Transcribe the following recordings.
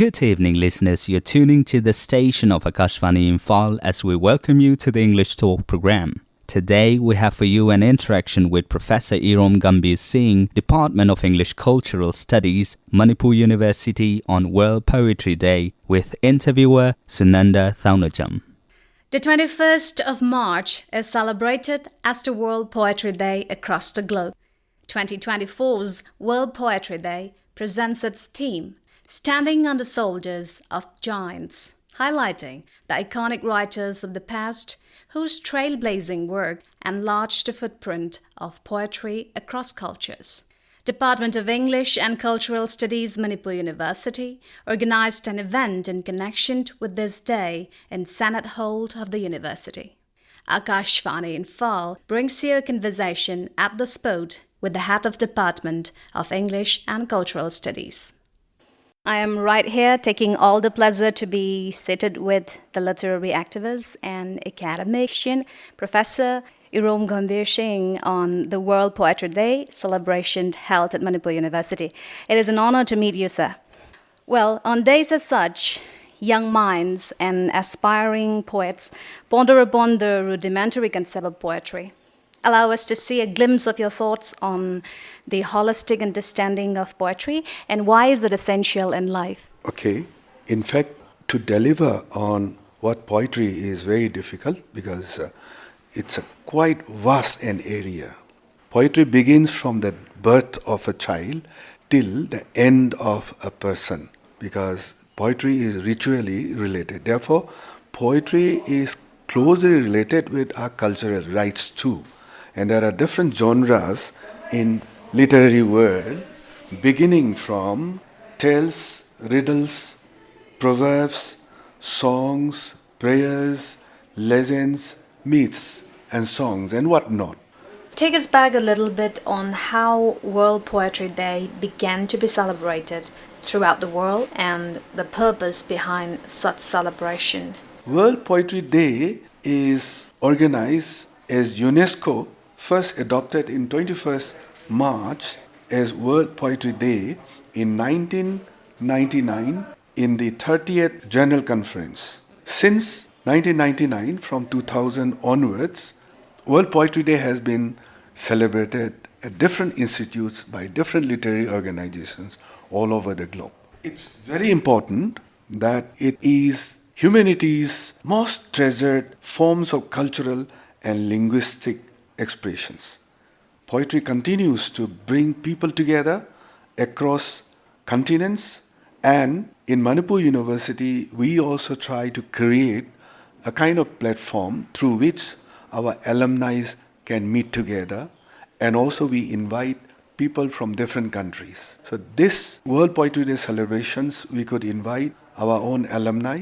Good evening, listeners. You're tuning to the station of Akashvani Imphal as we welcome you to the English Talk program. Today, we have for you an interaction with Professor Irom Gambhir Singh, Department of English Cultural Studies, Manipur University on World Poetry Day, with interviewer Sunanda Thounaojam. The 21st of March is celebrated as the World Poetry Day across the globe. 2024's World Poetry Day presents its theme, Standing on the Shoulders of Giants, highlighting the iconic writers of the past whose trailblazing work enlarged the footprint of poetry across cultures. Department of English and Cultural Studies, Manipur University, organized an event in connection with this day in Senate Hall of the university. Akashvani Imphal brings you a conversation at the spot with the head of Department of English and Cultural Studies. I am right here taking all the pleasure to be seated with the literary activist and academician, Professor Irom Gambhir Singh, on the World Poetry Day celebration held at Manipur University. It is an honor to meet you, sir. Well, on days as such, young minds and aspiring poets ponder upon the rudimentary concept of poetry. Allow us to see a glimpse of your thoughts on the holistic understanding of poetry and why is it essential in life? Okay. In fact, to deliver on what poetry is very difficult because it's a quite vast an area. Poetry begins from the birth of a child till the end of a person because poetry is ritually related. Therefore, poetry is closely related with our cultural rights too. And there are different genres in literary world, beginning from tales, riddles, proverbs, songs, prayers, legends, myths, and songs, and whatnot. Take us back a little bit on how World Poetry Day began to be celebrated throughout the world and the purpose behind such celebration. World Poetry Day is organized as UNESCO first adopted in 21st March as World Poetry Day in 1999 in the 30th General Conference. Since 1999, from 2000 onwards, World Poetry Day has been celebrated at different institutes by different literary organizations all over the globe. It's very important that it is humanity's most treasured forms of cultural and linguistic expressions. Poetry continues to bring people together across continents, and in Manipur University, we also try to create a kind of platform through which our alumni can meet together, and also we invite people from different countries. So this World Poetry Day celebrations, we could invite our own alumni,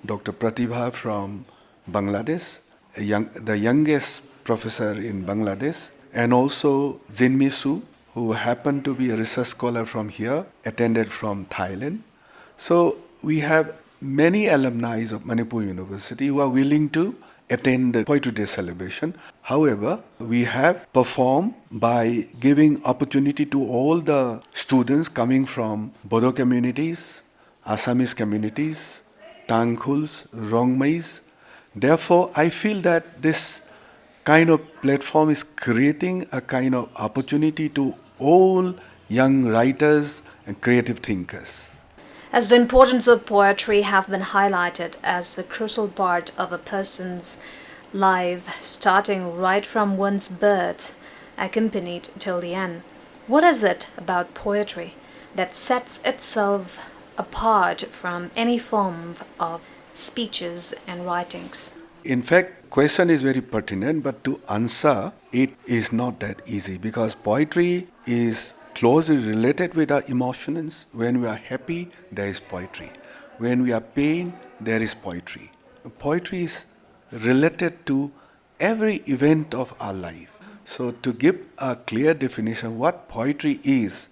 Dr. Pratibha from Bangladesh, the youngest professor in Bangladesh, and also Jinmi Su, who happened to be a research scholar from here, attended from Thailand. So we have many alumni of Manipur University who are willing to attend the Poetry Day celebration. However, we have performed by giving opportunity to all the students coming from Bodo communities, Assamese communities, Tangkhuls, Rongmais. Therefore, I feel that this kind of platform is creating a kind of opportunity to all young writers and creative thinkers. As the importance of poetry have been highlighted as a crucial part of a person's life, starting right from one's birth, accompanied till the end, what is it about poetry that sets itself apart from any form of speeches and writings? In fact, question is very pertinent, but to answer it is not that easy because poetry is closely related with our emotions. When we are happy, there is poetry. When we are pain, there is poetry. Poetry is related to every event of our life. So to give a clear definition what poetry is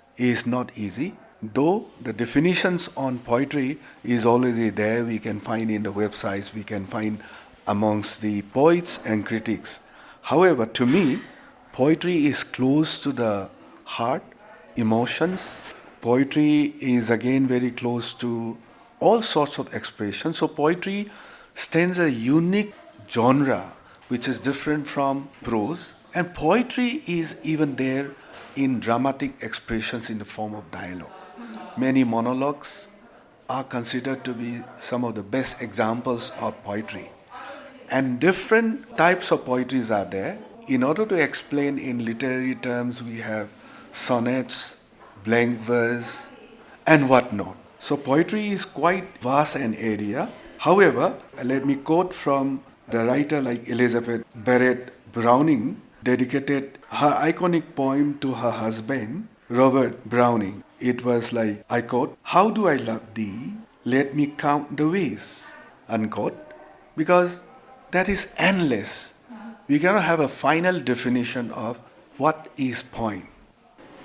not easy. Though the definitions on poetry is already there, we can find in the websites, we can find amongst the poets and critics. However, to me, poetry is close to the heart, emotions. Poetry is again very close to all sorts of expressions. So poetry stands a unique genre which is different from prose. And poetry is even there in dramatic expressions in the form of dialogue. Many monologues are considered to be some of the best examples of poetry. And different types of poetries are there. In order to explain in literary terms, we have sonnets, blank verse, and whatnot. So poetry is quite vast an area. However, let me quote from the writer like Elizabeth Barrett Browning, dedicated her iconic poem to her husband, Robert Browning. It was like, I quote, "How do I love thee? Let me count the ways," unquote, because that is endless. We cannot have a final definition of what is poem.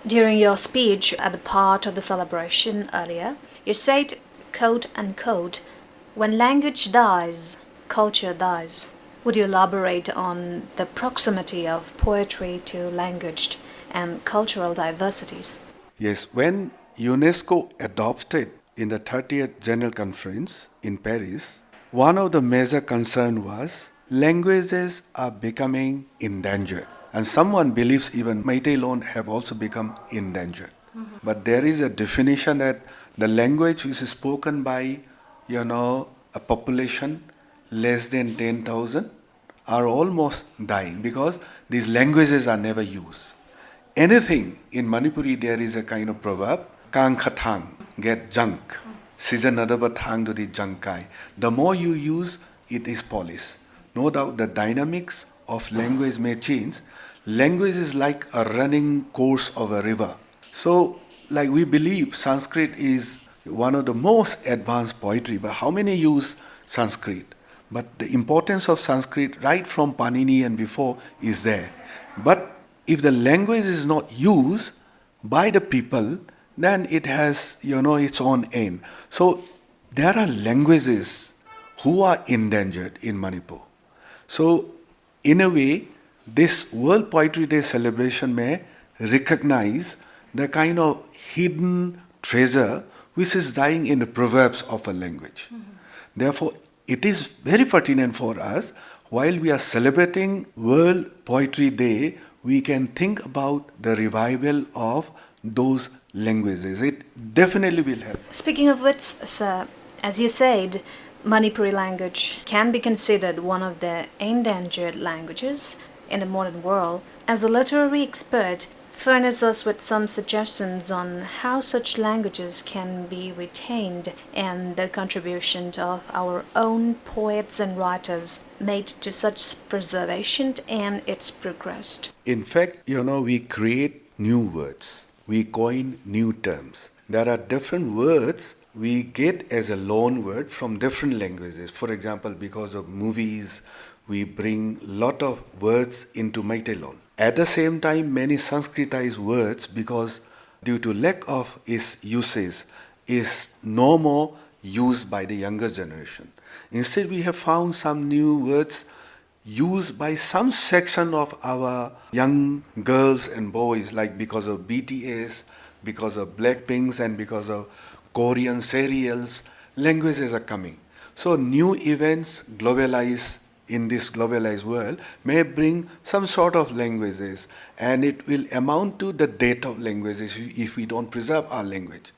During your speech at the part of the celebration earlier, you said, quote unquote, "When language dies, culture dies." Would you elaborate on the proximity of poetry to language and cultural diversities? Yes, when UNESCO adopted in the 30th General Conference in Paris, one of the major concerns was languages are becoming endangered. And someone believes even Meitei Loan have also become endangered. But there is a definition that the language which is spoken by, a population less than 10,000 are almost dying because these languages are never used. Anything in Manipuri, there is a kind of proverb, "Kang khathang, get junk. Sijan adaba thang to the junkai." The more you use, it is polished. No doubt the dynamics of language may change. Language is like a running course of a river. So, like we believe Sanskrit is one of the most advanced poetry, but how many use Sanskrit? But the importance of Sanskrit right from Panini and before is there. But if the language is not used by the people, then it has, its own end. So there are languages who are endangered in Manipur. So in a way, this World Poetry Day celebration may recognize the kind of hidden treasure which is lying in the proverbs of a language. Therefore, it is very pertinent for us, while we are celebrating World Poetry Day, we can think about the revival of those languages. It definitely will help. Speaking of which, sir, as you said, Manipuri language can be considered one of the endangered languages in the modern world. As a literary expert, furnish us with some suggestions on how such languages can be retained and the contribution of our own poets and writers made to such preservation and its progress. In fact, we create new words. We coin new terms. There are different words we get as a loan word from different languages. For example, because of movies, we bring lot of words into Meitei Loan. At the same time, many Sanskritized words, because due to lack of its usage, is no more used by the younger generation. Instead, we have found some new words used by some section of our young girls and boys, like because of BTS, because of Blackpinks, and because of Korean serials, languages are coming. So new events globalized in this globalized world may bring some sort of languages, and it will amount to the death of languages if we don't preserve our language.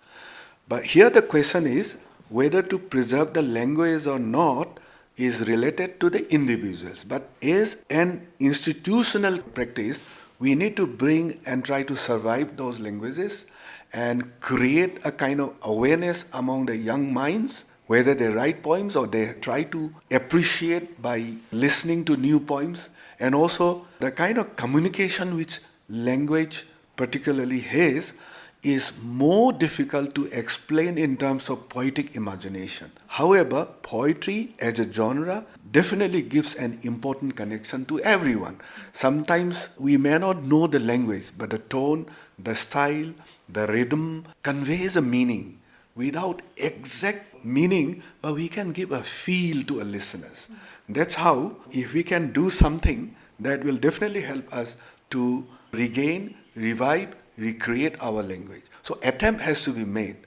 But here the question is whether to preserve the language or not is related to the individuals. But as an institutional practice, we need to bring and try to survive those languages and create a kind of awareness among the young minds, whether they write poems or they try to appreciate by listening to new poems, and also the kind of communication which language particularly has is more difficult to explain in terms of poetic imagination. However, poetry as a genre definitely gives an important connection to everyone. Sometimes we may not know the language, but the tone, the style, the rhythm conveys a meaning without exact meaning, but we can give a feel to our listeners. That's how, if we can do something, that will definitely help us to regain, revive, recreate our language. So attempt has to be made.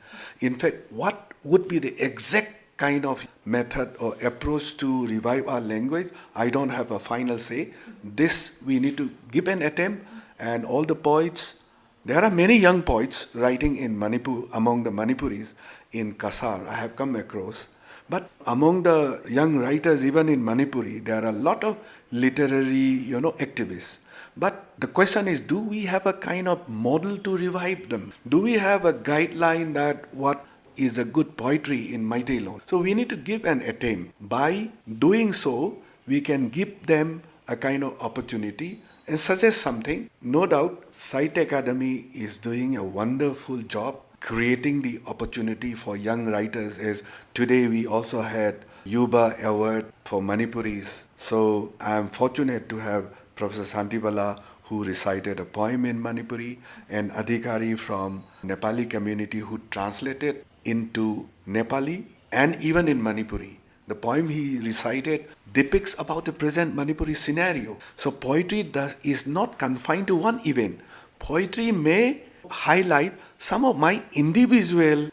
In fact, what would be the exact kind of method or approach to revive our language, I don't have a final say. This we need to give an attempt, and all the poets, there are many young poets writing in Manipur, among the Manipuris in Kasar, I have come across. But among the young writers, even in Manipuri, there are a lot of literary, activists. But the question is, do we have a kind of model to revive them? Do we have a guideline that what is a good poetry in Meitei Lon? So we need to give an attempt. By doing so, we can give them a kind of opportunity and suggest something. No doubt, Sahitya Academy is doing a wonderful job creating the opportunity for young writers, as today we also had Yuba Award for Manipuris. So I am fortunate to have Professor Santibala, who recited a poem in Manipuri, and Adhikari from Nepali community who translated into Nepali and even in Manipuri. The poem he recited depicts about the present Manipuri scenario. So poetry is not confined to one event. Poetry may highlight some of my individual,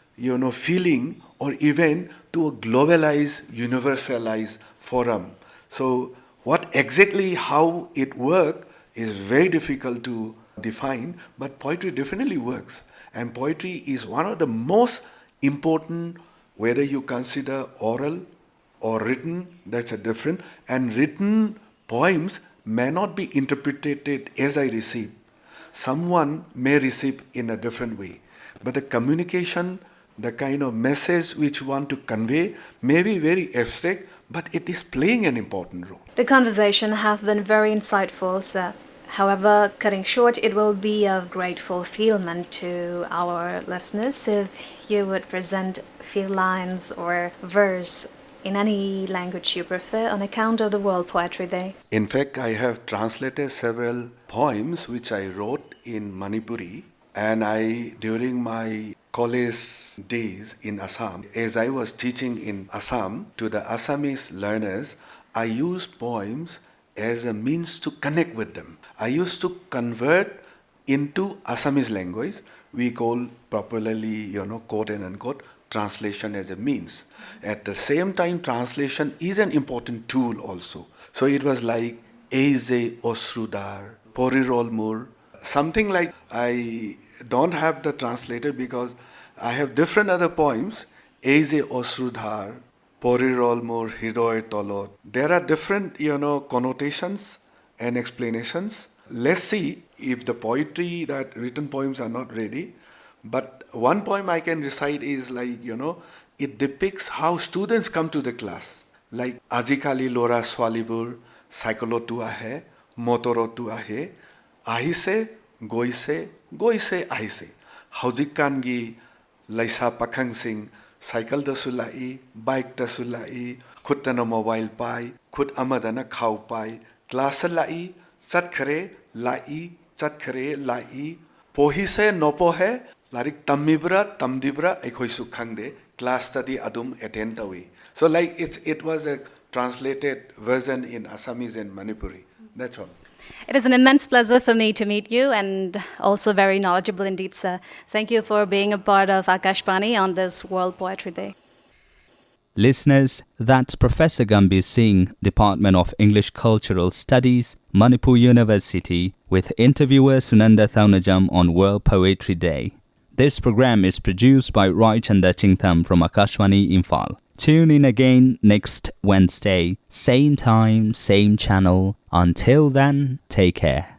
feeling or event to a globalized, universalized forum. So what exactly how it works is very difficult to define, but poetry definitely works. And poetry is one of the most important, whether you consider oral or written, that's a different. And written poems may not be interpreted as I receive. Someone may receive in a different way. But the communication, the kind of message which you want to convey may be very abstract, but it is playing an important role. The conversation has been very insightful, sir. However, cutting short, it will be of great fulfillment to our listeners if you would present a few lines or verse in any language you prefer on account of the World Poetry Day. In fact, I have translated several poems which I wrote in Manipuri, and during my college days in Assam, as I was teaching in Assam to the Assamese learners, I used poems as a means to connect with them. I used to convert into Assamese language. We call popularly, quote and unquote, translation as a means. At the same time, translation is an important tool also. So it was like Eize Osrudar, Porirol Mur, something like, I don't have the translator because I have different other poems, Eize Osrudar, Porirol Mur, Hiroy Tolot. There are different, connotations and explanations. Let's see if the poetry, that written poems are not ready. But one poem I can recite is like, it depicts how students come to the class. Like, Ajikali Lora Swalibur, Saikolotu Ahe, Motorotu Ahe, Ahise, Goise, Goise Ahise. Haujikangi, Laisa Pakhang Singh, Cycle da Sulai, Bike da Sulai, Kutana Mobile Pai, Kut Amadana Khau Pai, Class Lai, Chatkare, Lai, Chatkare, Lai, Pohise, Nopohe, Larik Tamibra, Tamdibra, Ekoisu Khangde, class study Adum Atentawi. So like it was a translated version in Assamese and Manipuri. That's all. It is an immense pleasure for me to meet you, and also very knowledgeable indeed, sir. Thank you for being a part of Akashvani on this World Poetry Day. Listeners, that's Professor Gambhir Singh, Department of English Cultural Studies, Manipur University, with interviewer Sunanda Thounaojam on World Poetry Day. This program is produced by Raichanda Chingtham from Akashvani Imphal. Tune in again next Wednesday, same time, same channel. Until then, take care.